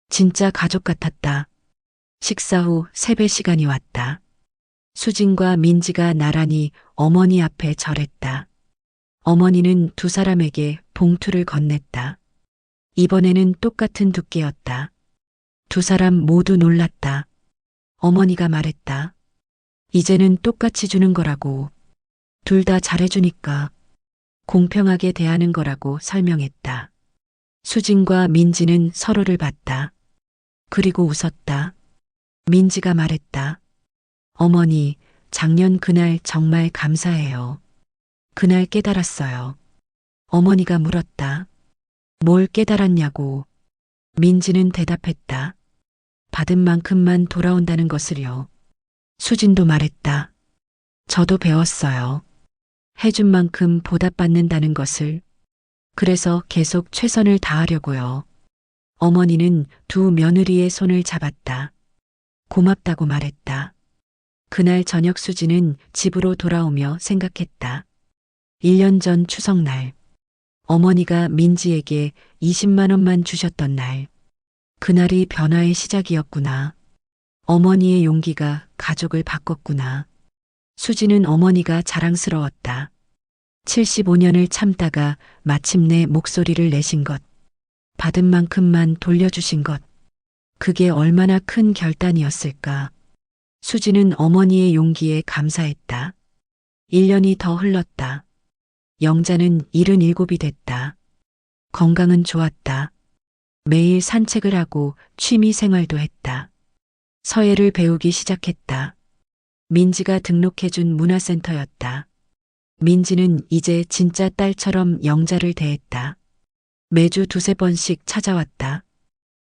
진짜 가족 같았다. 식사 후 세배 시간이 왔다. 수진과 민지가 나란히 어머니 앞에 절했다. 어머니는 두 사람에게 봉투를 건넸다. 이번에는 똑같은 두께였다. 두 사람 모두 놀랐다. 어머니가 말했다. 이제는 똑같이 주는 거라고. 둘 다 잘해주니까. 공평하게 대하는 거라고 설명했다. 수진과 민지는 서로를 봤다. 그리고 웃었다. 민지가 말했다. 어머니, 작년 그날 정말 감사해요. 그날 깨달았어요. 어머니가 물었다. 뭘 깨달았냐고. 민지는 대답했다. 받은 만큼만 돌아온다는 것을요. 수진도 말했다. 저도 배웠어요. 해준 만큼 보답받는다는 것을. 그래서 계속 최선을 다하려고요. 어머니는 두 며느리의 손을 잡았다. 고맙다고 말했다. 그날 저녁 수지는 집으로 돌아오며 생각했다. 1년 전 추석날, 어머니가 민지에게 20만 원만 주셨던 날. 그날이 변화의 시작이었구나. 어머니의 용기가 가족을 바꿨구나. 수지는 어머니가 자랑스러웠다. 75년을 참다가 마침내 목소리를 내신 것. 받은 만큼만 돌려주신 것. 그게 얼마나 큰 결단이었을까. 수지는 어머니의 용기에 감사했다. 1년이 더 흘렀다. 영자는 77이 됐다. 건강은 좋았다. 매일 산책을 하고 취미 생활도 했다. 서예를 배우기 시작했다. 민지가 등록해준 문화센터였다. 민지는 이제 진짜 딸처럼 영자를 대했다. 매주 두세 번씩 찾아왔다.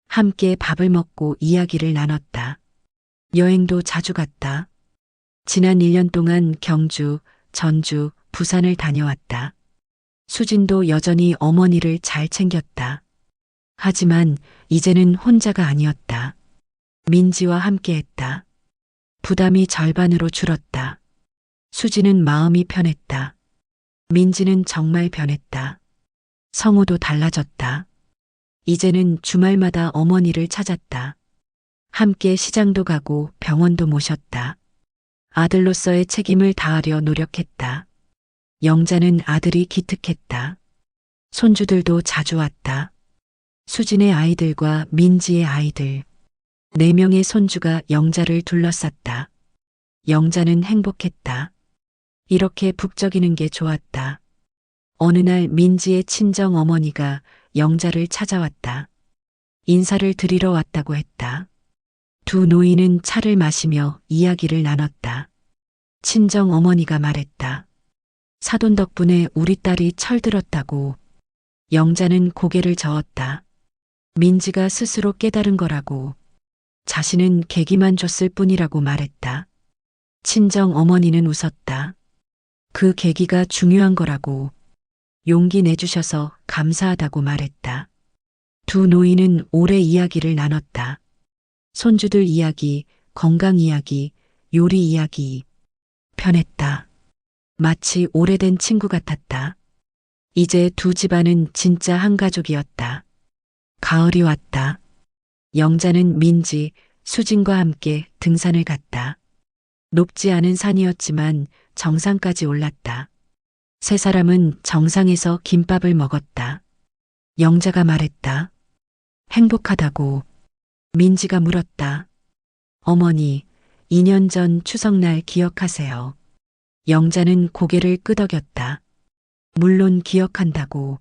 함께 밥을 먹고 이야기를 나눴다. 여행도 자주 갔다. 지난 1년 동안 경주, 전주, 부산을 다녀왔다. 수진도 여전히 어머니를 잘 챙겼다. 하지만 이제는 혼자가 아니었다. 민지와 함께했다. 부담이 절반으로 줄었다. 수지는 마음이 편했다. 민지는 정말 변했다. 성우도 달라졌다. 이제는 주말마다 어머니를 찾았다. 함께 시장도 가고 병원도 모셨다. 아들로서의 책임을 다하려 노력했다. 영자는 아들이 기특했다. 손주들도 자주 왔다. 수진의 아이들과 민지의 아이들. 4명의 손주가 영자를 둘러쌌다. 영자는 행복했다. 이렇게 북적이는 게 좋았다. 어느 날 민지의 친정 어머니가 영자를 찾아왔다. 인사를 드리러 왔다고 했다. 두 노인은 차를 마시며 이야기를 나눴다. 친정 어머니가 말했다. 사돈 덕분에 우리 딸이 철들었다고. 영자는 고개를 저었다. 민지가 스스로 깨달은 거라고. 자신은 계기만 줬을 뿐이라고 말했다. 친정 어머니는 웃었다. 그 계기가 중요한 거라고. 용기 내주셔서 감사하다고 말했다. 두 노인은 오래 이야기를 나눴다. 손주들 이야기, 건강 이야기, 요리 이야기. 편했다. 마치 오래된 친구 같았다. 이제 두 집안은 진짜 한 가족이었다. 가을이 왔다. 영자는 민지, 수진과 함께 등산을 갔다. 높지 않은 산이었지만 정상까지 올랐다. 세 사람은 정상에서 김밥을 먹었다. 영자가 말했다. 행복하다고. 민지가 물었다. 어머니, 2년 전 추석날 기억하세요? 영자는 고개를 끄덕였다. 물론 기억한다고.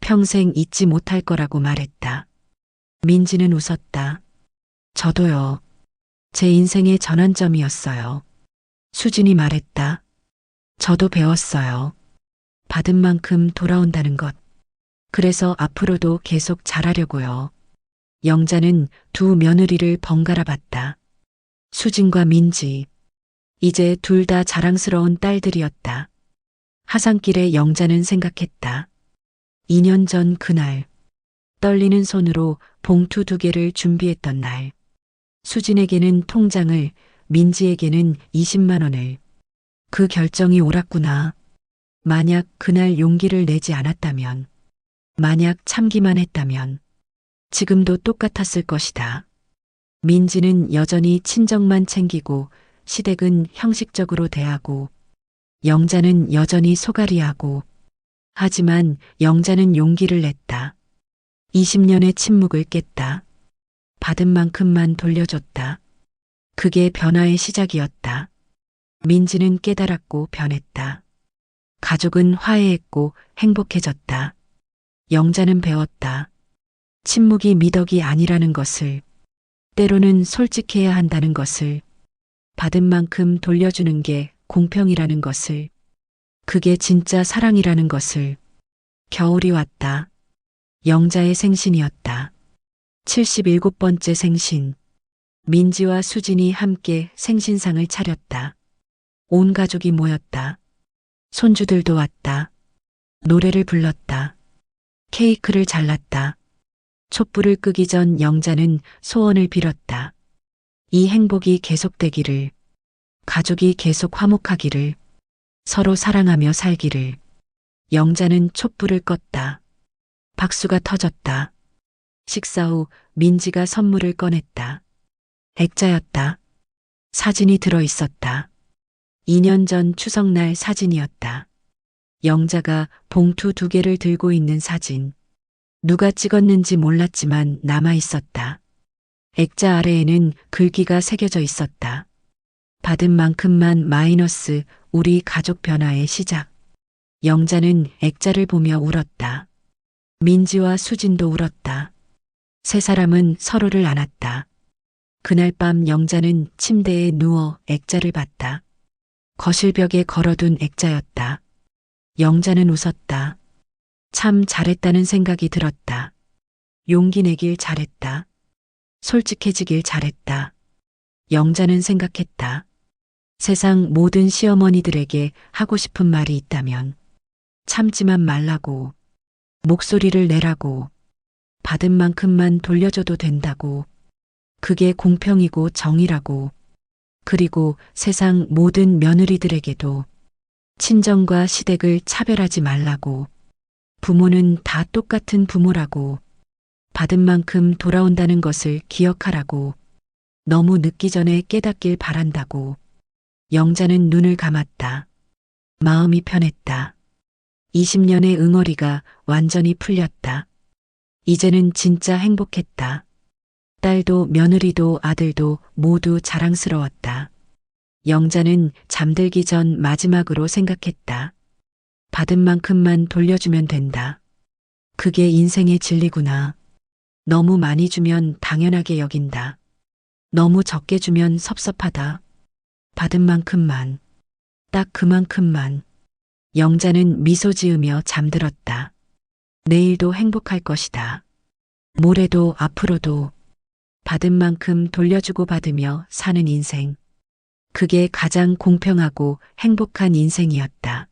평생 잊지 못할 거라고 말했다. 민지는 웃었다. 저도요. 제 인생의 전환점이었어요. 수진이 말했다. 저도 배웠어요. 받은 만큼 돌아온다는 것. 그래서 앞으로도 계속 잘하려고요. 영자는 두 며느리를 번갈아 봤다. 수진과 민지. 이제 둘 다 자랑스러운 딸들이었다. 하산길에 영자는 생각했다. 2년 전 그날. 떨리는 손으로 봉투 2개를 준비했던 날. 수진에게는 통장을, 민지에게는 20만 원을. 그 결정이 옳았구나. 만약 그날 용기를 내지 않았다면, 만약 참기만 했다면, 지금도 똑같았을 것이다. 민지는 여전히 친정만 챙기고 시댁은 형식적으로 대하고 영자는 여전히 소갈이하고 하지만 영자는 용기를 냈다. 20년의 침묵을 깼다. 받은 만큼만 돌려줬다. 그게 변화의 시작이었다. 민지는 깨달았고 변했다. 가족은 화해했고 행복해졌다. 영자는 배웠다. 침묵이 미덕이 아니라는 것을, 때로는 솔직해야 한다는 것을, 받은 만큼 돌려주는 게 공평이라는 것을, 그게 진짜 사랑이라는 것을. 겨울이 왔다. 영자의 생신이었다. 77번째 생신. 민지와 수진이 함께 생신상을 차렸다. 온 가족이 모였다. 손주들도 왔다. 노래를 불렀다. 케이크를 잘랐다. 촛불을 끄기 전 영자는 소원을 빌었다. 이 행복이 계속되기를, 가족이 계속 화목하기를, 서로 사랑하며 살기를. 영자는 촛불을 껐다. 박수가 터졌다. 식사 후 민지가 선물을 꺼냈다. 액자였다. 사진이 들어 있었다. 2년 전 추석날 사진이었다. 영자가 봉투 2개를 들고 있는 사진. 누가 찍었는지 몰랐지만 남아 있었다. 액자 아래에는 글귀가 새겨져 있었다. 받은 만큼만 마이너스 우리 가족 변화의 시작. 영자는 액자를 보며 울었다. 민지와 수진도 울었다. 세 사람은 서로를 안았다. 그날 밤 영자는 침대에 누워 액자를 봤다. 거실벽에 걸어둔 액자였다. 영자는 웃었다. 참 잘했다는 생각이 들었다. 용기 내길 잘했다. 솔직해지길 잘했다. 영자는 생각했다. 세상 모든 시어머니들에게 하고 싶은 말이 있다면 참지만 말라고, 목소리를 내라고, 받은 만큼만 돌려줘도 된다고, 그게 공평이고 정의라고, 그리고 세상 모든 며느리들에게도 친정과 시댁을 차별하지 말라고, 부모는 다 똑같은 부모라고, 받은 만큼 돌아온다는 것을 기억하라고, 너무 늦기 전에 깨닫길 바란다고. 영자는 눈을 감았다. 마음이 편했다. 20년의 응어리가 완전히 풀렸다. 이제는 진짜 행복했다. 딸도 며느리도 아들도 모두 자랑스러웠다. 영자는 잠들기 전 마지막으로 생각했다. 받은 만큼만 돌려주면 된다. 그게 인생의 진리구나. 너무 많이 주면 당연하게 여긴다. 너무 적게 주면 섭섭하다. 받은 만큼만, 딱 그만큼만. 영자는 미소 지으며 잠들었다. 내일도 행복할 것이다. 모레도 앞으로도 받은 만큼 돌려주고 받으며 사는 인생. 그게 가장 공평하고 행복한 인생이었다.